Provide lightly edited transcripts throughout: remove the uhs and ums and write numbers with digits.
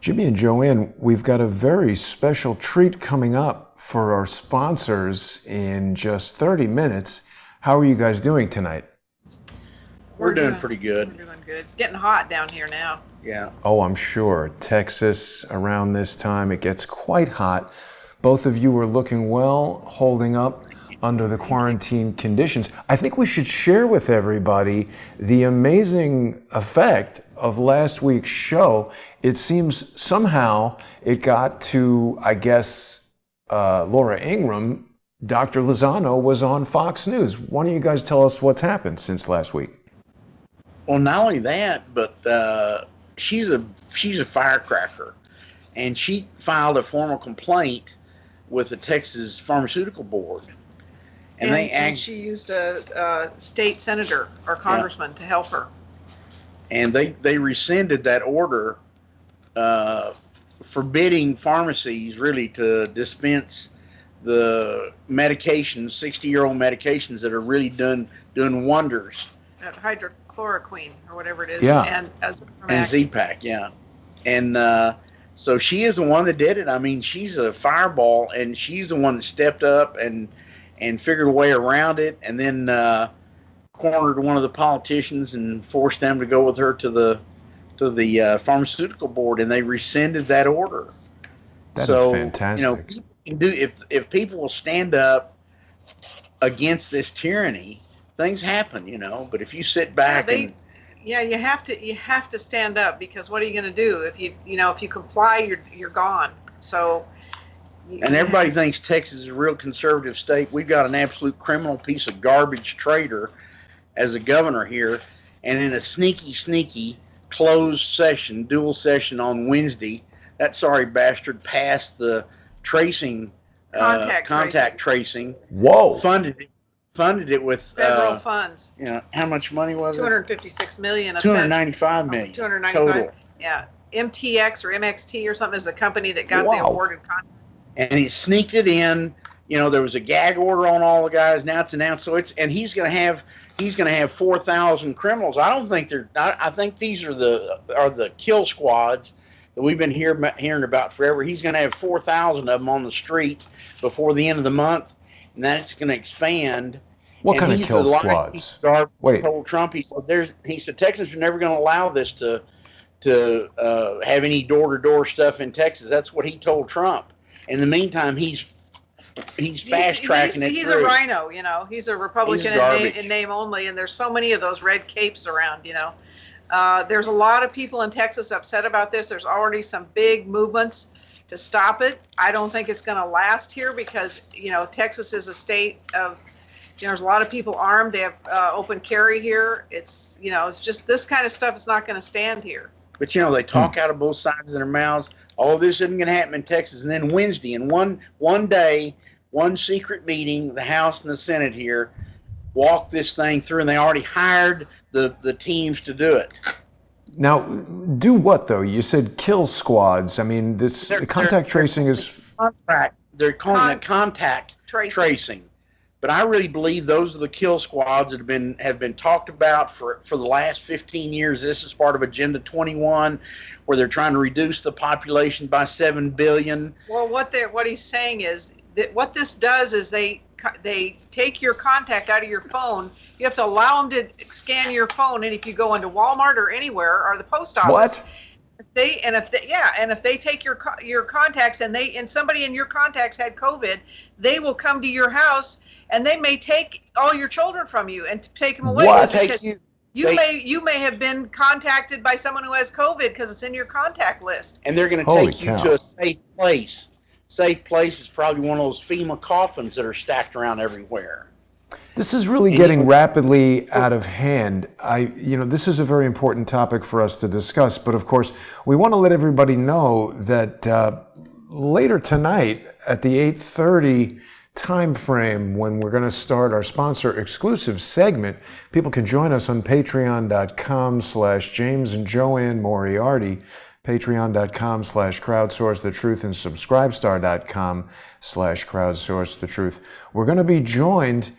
Jimmy and JoAnne, we've got a very special treat coming up for our sponsors in just 30 minutes. How are you guys doing tonight? We're doing pretty good. We're doing good. It's getting hot down here now. Yeah. Oh, I'm sure. Texas, around this time, it gets quite hot. Both of you are looking well, holding up under the quarantine conditions. I think we should share with everybody the amazing effect of last week's show. It seems somehow it got to, I guess, Laura Ingraham. Dr. Lozano was on Fox News. Why don't you guys tell us what's happened since last week? Well, not only that, but she's a firecracker, and she filed a formal complaint with the Texas Pharmaceutical Board. And she used a state senator or congressman to help her. And they rescinded that order forbidding pharmacies really to dispense the medications, 60-year-old medications that are really doing wonders. That hydrochloroquine or whatever it is. Yeah. And Z-Pak, yeah. And so she is the one that did it. I mean, she's a fireball, and she's the one that stepped up and figured a way around it, and then cornered one of the politicians and forced them to go with her to the pharmaceutical board, and they rescinded that order. That is fantastic. You know, people can do if people will stand up against this tyranny, things happen. You know, but if you sit back you have to stand up, because what are you going to do if you comply, you're gone. So. And everybody thinks Texas is a real conservative state. We've got an absolute criminal piece of garbage traitor as a governor here. And in a sneaky closed session, dual session on Wednesday, that sorry bastard passed the tracing, contact tracing. Whoa! Funded it with federal funds. You know, how much money was it? $256 million. $295 million. Total. Yeah. MTX or MXT or something is the company that got the awarded contract. And he sneaked it in. You know, there was a gag order on all the guys. Now it's announced. So he's going to have 4,000 criminals. I don't think I think these are the kill squads that we've been hearing about forever. He's going to have 4,000 of them on the street before the end of the month, and that's going to expand. What kind of kill squads? Wait. Told Trump, he said Texans are never going to allow this to have any door-to-door stuff in Texas. That's what he told Trump. In the meantime, he's fast-tracking it. He's a rhino, you know. He's a Republican in name only, and there's so many of those red capes around, you know. There's a lot of people in Texas upset about this. There's already some big movements to stop it. I don't think it's going to last here because, you know, Texas is a state of, you know, there's a lot of people armed. They have open carry here. It's, you know, it's just this kind of stuff is not going to stand here. But, you know, they talk out of both sides of their mouths. All of this isn't going to happen in Texas. And then Wednesday, in one day, one secret meeting, the House and the Senate here walked this thing through, and they already hired the teams to do it. Now, do what, though? You said kill squads. I mean, contact tracing is... They're calling it contact tracing. But I really believe those are the kill squads that have been talked about for the last 15 years. This is part of Agenda 21, where they're trying to reduce the population by 7 billion. Well, what he's saying is that what this does is they take your contact out of your phone. You have to allow them to scan your phone, and if you go into Walmart or anywhere or the post office. What? If they take your contacts and somebody in your contacts had COVID, they will come to your house and they may take all your children from you and take them away. What? You may have been contacted by someone who has COVID because it's in your contact list. And they're going to take you to a safe place. Safe place is probably one of those FEMA coffins that are stacked around everywhere. This is really getting rapidly out of hand. This is a very important topic for us to discuss, but of course, we want to let everybody know that later tonight at the 8:30 time frame, when we're going to start our sponsor exclusive segment, people can join us on patreon.com/James and JoAnne Moriarty, patreon.com/crowdsourcethetruth, and subscribestar.com/crowdsourcethetruth. We're going to be joined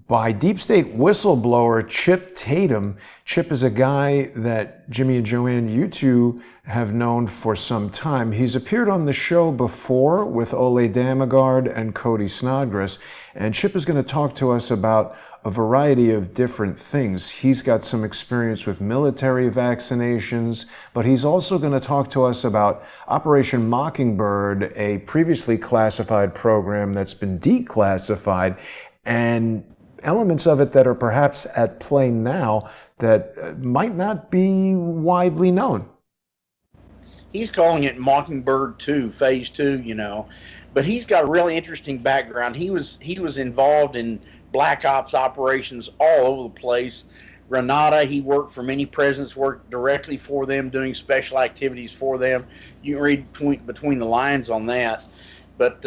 by deep state whistleblower Chip Tatum. Chip is a guy that Jimmy and JoAnne, you two, have known for some time. He's appeared on the show before with Ole Damagard and Cody Snodgrass, and Chip is going to talk to us about a variety of different things. He's got some experience with military vaccinations, but he's also going to talk to us about Operation Mockingbird, a previously classified program that's been declassified, and elements of it that are perhaps at play now that might not be widely known. He's calling it Mockingbird 2, Phase 2, but he's got a really interesting background. He was involved in black ops operations all over the place. Grenada, he worked for many presidents, worked directly for them, doing special activities for them. You can read between the lines on that. But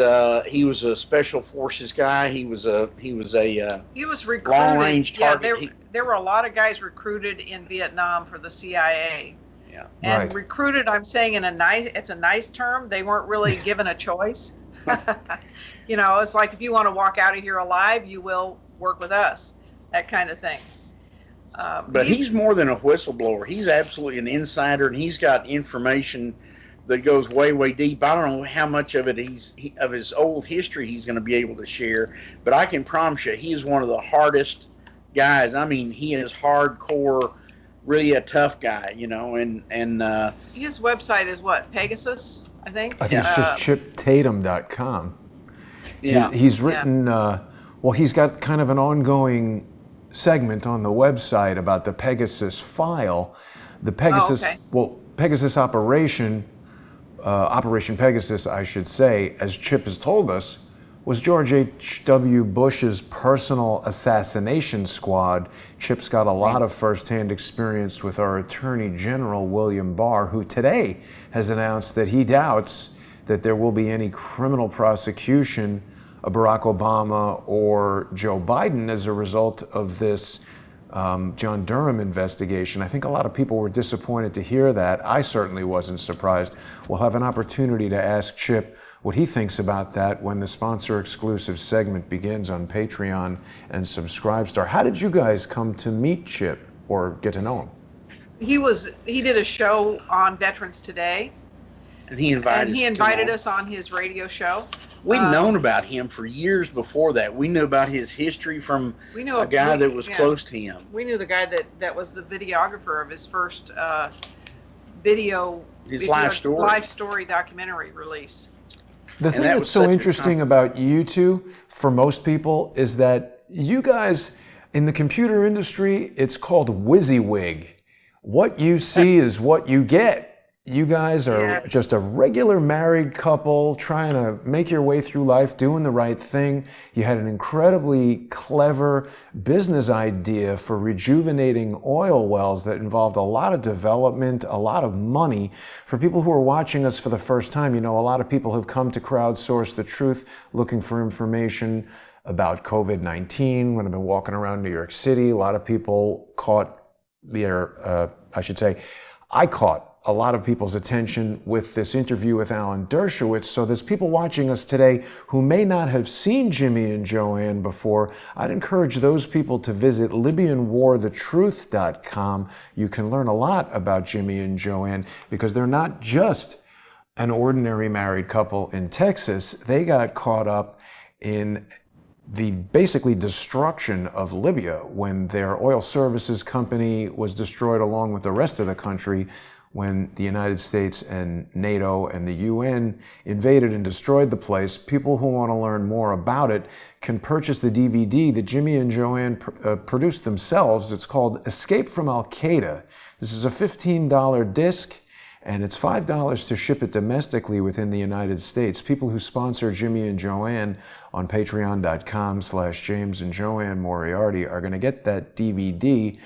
he was a special forces guy. He was recruited. Long range target. Yeah, there were a lot of guys recruited in Vietnam for the CIA. Yeah. And right. Recruited, I'm saying it's a nice term. They weren't really given a choice. It's like, if you want to walk out of here alive, you will work with us, that kind of thing. But he's more than a whistleblower. He's absolutely an insider, and he's got information that goes way, way deep. I don't know how much of it of his old history he's going to be able to share, but I can promise you he is one of the hardest guys. I mean, he is hardcore, really a tough guy, and his website is what? Pegasus, I think? I think it's just chiptatum.com. Yeah. He's written, he's got kind of an ongoing segment on the website about the Pegasus file. The Pegasus, Pegasus Operation Pegasus, I should say, as Chip has told us, was George H.W. Bush's personal assassination squad. Chip's got a lot of firsthand experience with our Attorney General, William Barr, who today has announced that he doubts that there will be any criminal prosecution of Barack Obama or Joe Biden as a result of this John Durham investigation. I think a lot of people were disappointed to hear that. I certainly wasn't surprised. We'll have an opportunity to ask Chip what he thinks about that when the sponsor-exclusive segment begins on Patreon and Subscribestar. How did you guys come to meet Chip or get to know him? He did a show on Veterans Today. And he invited us on his radio show. We'd known about him for years before that. We knew about his history from a guy that was close to him. We knew the guy that was the videographer of his first live story documentary release. The thing that's so interesting about you two, for most people, is that you guys, in the computer industry, it's called WYSIWYG. What you see is what you get. You guys are just a regular married couple trying to make your way through life, doing the right thing. You had an incredibly clever business idea for rejuvenating oil wells that involved a lot of development, a lot of money. For people who are watching us for the first time, a lot of people have come to Crowdsource the Truth looking for information about COVID-19. When I've been walking around New York City, a lot of people I caught a lot of people's attention with this interview with Alan Dershowitz. So there's people watching us today who may not have seen Jimmy and JoAnne before. I'd encourage those people to visit LibyanWarTheTruth.com. You can learn a lot about Jimmy and JoAnne because they're not just an ordinary married couple in Texas. They got caught up in the basically destruction of Libya when their oil services company was destroyed along with the rest of the country when the United States and NATO and the UN invaded and destroyed the place. People who want to learn more about it can purchase the DVD that Jimmy and JoAnne produced themselves. It's called Escape from Al-Qaeda. This is a $15 disc, and it's $5 to ship it domestically within the United States. People who sponsor Jimmy and JoAnne on patreon.com/James and JoAnne Moriarty are going to get that DVD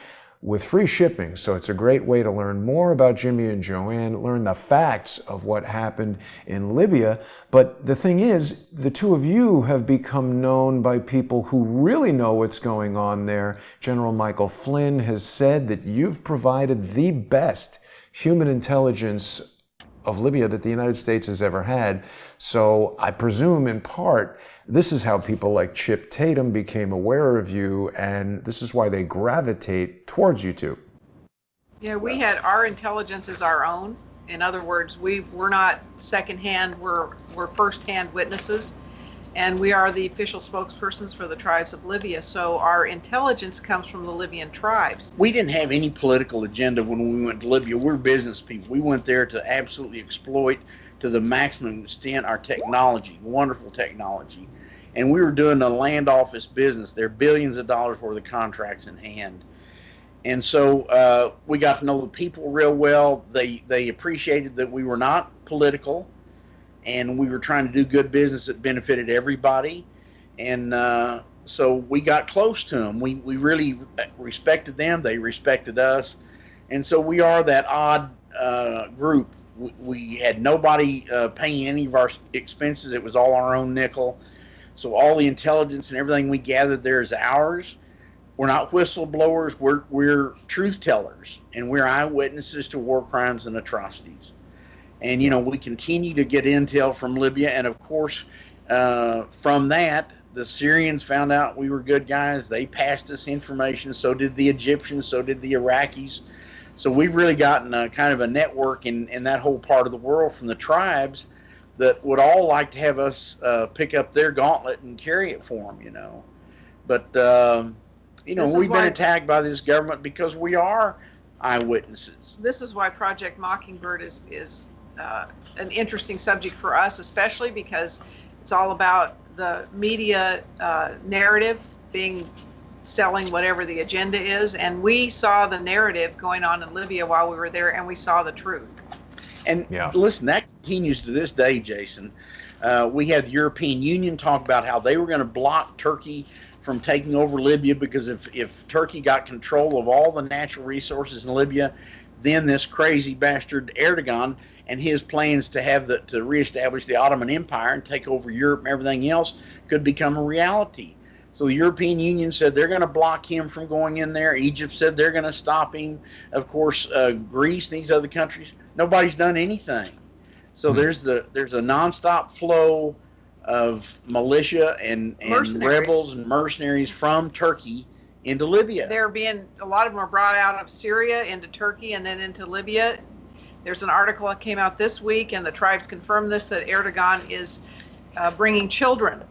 with free shipping. So it's a great way to learn more about Jimmy and JoAnne, learn the facts of what happened in Libya. But the thing is, the two of you have become known by people who really know what's going on there. General Michael Flynn has said that you've provided the best human intelligence of Libya that the United States has ever had. So I presume in part, this is how people like Chip Tatum became aware of you, and this is why they gravitate towards you two. Yeah, we had our intelligence is our own. In other words, we're not secondhand, we're firsthand witnesses, and we are the official spokespersons for the tribes of Libya. So our intelligence comes from the Libyan tribes. We didn't have any political agenda when we went to Libya. We're business people. We went there to absolutely exploit to the maximum extent our technology, wonderful technology. And we were doing the land office business. There are billions of dollars worth of contracts in hand. And so we got to know the people real well. They appreciated that we were not political, and we were trying to do good business that benefited everybody. And so we got close to them. We really respected them. They respected us. And so we are that odd group. We had nobody paying any of our expenses. It was all our own nickel. So all the intelligence and everything we gathered there is ours. We're not whistleblowers. We're truth tellers, and we're eyewitnesses to war crimes and atrocities. And we continue to get intel from Libya, and of course, from that, the Syrians found out we were good guys. They passed us information. So did the Egyptians. So did the Iraqis. So we've really gotten a kind of a network in that whole part of the world from the tribes that would all like to have us pick up their gauntlet and carry it for them. But we've been attacked by this government because we are eyewitnesses. This is why Project Mockingbird is an interesting subject for us, especially because it's all about the media narrative selling whatever the agenda is. And we saw the narrative going on in Libya while we were there, and we saw the truth. And listen, that continues to this day, Jason. We had the European Union talk about how they were going to block Turkey from taking over Libya, because if Turkey got control of all the natural resources in Libya, then this crazy bastard Erdogan and his plans to reestablish the Ottoman Empire and take over Europe and everything else could become a reality. So the European Union said they're going to block him from going in there. Egypt said they're going to stop him. Of course, Greece, these other countries, nobody's done anything. So there's a nonstop flow of militia and rebels and mercenaries from Turkey into Libya. A lot of them are brought out of Syria into Turkey and then into Libya. There's an article that came out this week, and the tribes confirmed this, that Erdogan is bringing children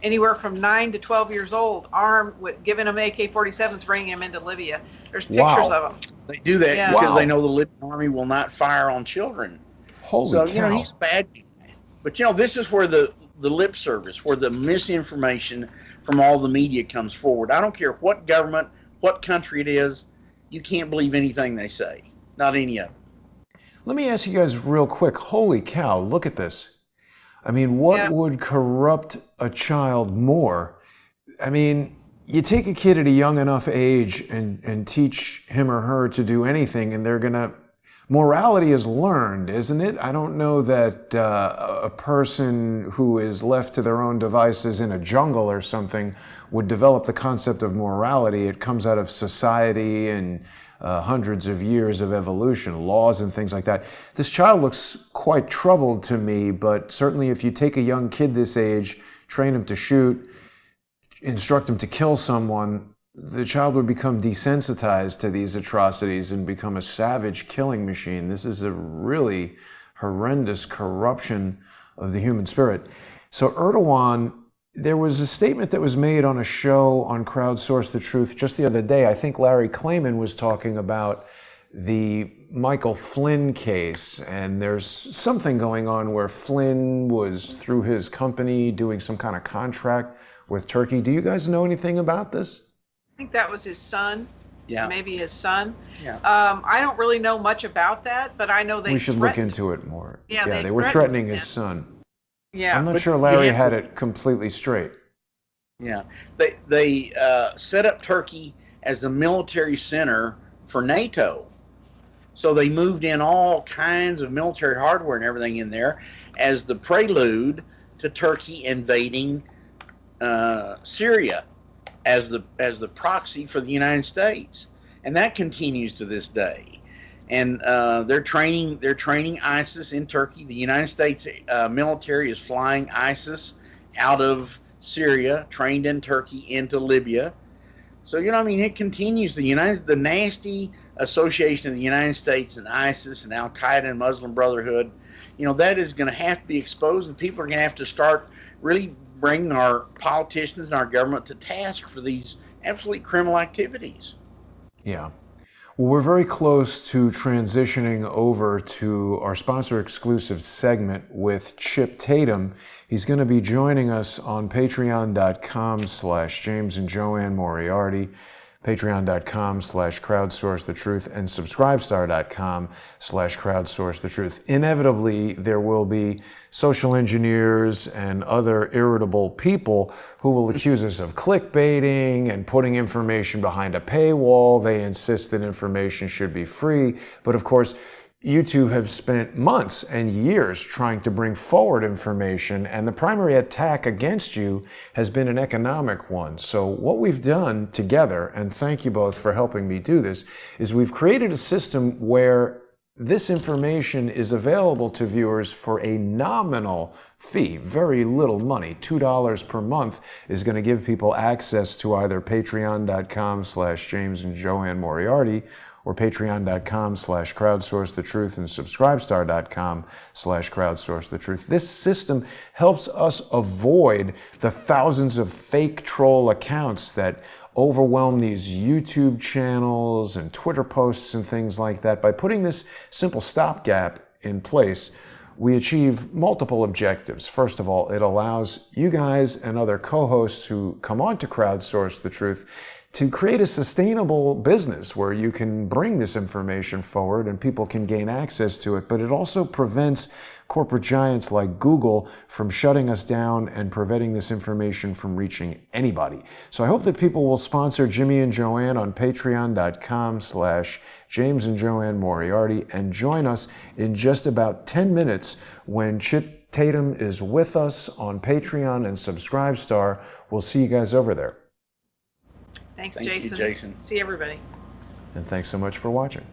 anywhere from 9 to 12 years old, armed with, giving them AK-47s, bringing them into Libya. There's pictures of them. They do that because they know the Libyan army will not fire on children. Holy cow. He's bad. But this is where the lip service, where the misinformation from all the media comes forward. I don't care what government, what country it is, you can't believe anything they say. Not any of it. Let me ask you guys real quick. Holy cow, look at this. I mean, what would corrupt a child more? I mean, you take a kid at a young enough age and teach him or her to do anything, and they're going to... Morality is learned, isn't it? I don't know that a person who is left to their own devices in a jungle or something would develop the concept of morality. It comes out of society and hundreds of years of evolution, laws and things like that. This child looks quite troubled to me, but certainly if you take a young kid this age, train him to shoot, instruct him to kill someone, the child would become desensitized to these atrocities and become a savage killing machine. This is a really horrendous corruption of the human spirit. So Erdogan, there was a statement that was made on a show on Crowdsource the Truth just the other day. I think Larry Klayman was talking about the Michael Flynn case, and there's something going on where Flynn was, through his company, doing some kind of contract with Turkey. Do you guys know anything about this? I think that was his son. Yeah. Maybe his son. Yeah. I don't really know much about that, but I know we should look into it more. Yeah, they were threatening his son. Yeah. I'm not sure Larry had it completely straight. Yeah. They set up Turkey as the military center for NATO. So they moved in all kinds of military hardware and everything in there as the prelude to Turkey invading Syria as the proxy for the United States. And that continues to this day. and they're training ISIS in Turkey. The United States military is flying ISIS out of Syria, trained in Turkey, into Libya. So I mean, it continues. The nasty association of the United States and ISIS and Al Qaeda and Muslim Brotherhood, that is going to have to be exposed, and people are going to have to start really bringing our politicians and our government to task for these absolutely criminal activities. Yeah. Well, we're very close to transitioning over to our sponsor exclusive segment with Chip Tatum. He's going to be joining us on patreon.com/James and JoAnne Moriarty, patreon.com/crowdsourcethetruth, and subscribestar.com/crowdsourcethetruth. Inevitably, there will be social engineers and other irritable people who will accuse us of clickbaiting and putting information behind a paywall. They insist that information should be free. But of course, you two have spent months and years trying to bring forward information, and the primary attack against you has been an economic one. So what we've done together, and thank you both for helping me do this, is we've created a system where this information is available to viewers for a nominal fee, very little money. $2 per month is going to give people access to either patreon.com/James and JoAnne Moriarty or patreon.com/crowdsourcethetruth and subscribestar.com/crowdsourcethetruth. This system helps us avoid the thousands of fake troll accounts that overwhelm these YouTube channels and Twitter posts and things like that. By putting this simple stopgap in place, we achieve multiple objectives. First of all, it allows you guys and other co-hosts who come on to Crowdsource the Truth to create a sustainable business where you can bring this information forward and people can gain access to it. But it also prevents corporate giants like Google from shutting us down and preventing this information from reaching anybody. So I hope that people will sponsor Jimmy and JoAnne on patreon.com/James and JoAnne Moriarty and join us in just about 10 minutes when Chip Tatum is with us on Patreon and Subscribestar. We'll see you guys over there. Thanks, Thank Jason. you, Jason. See everybody. And thanks so much for watching.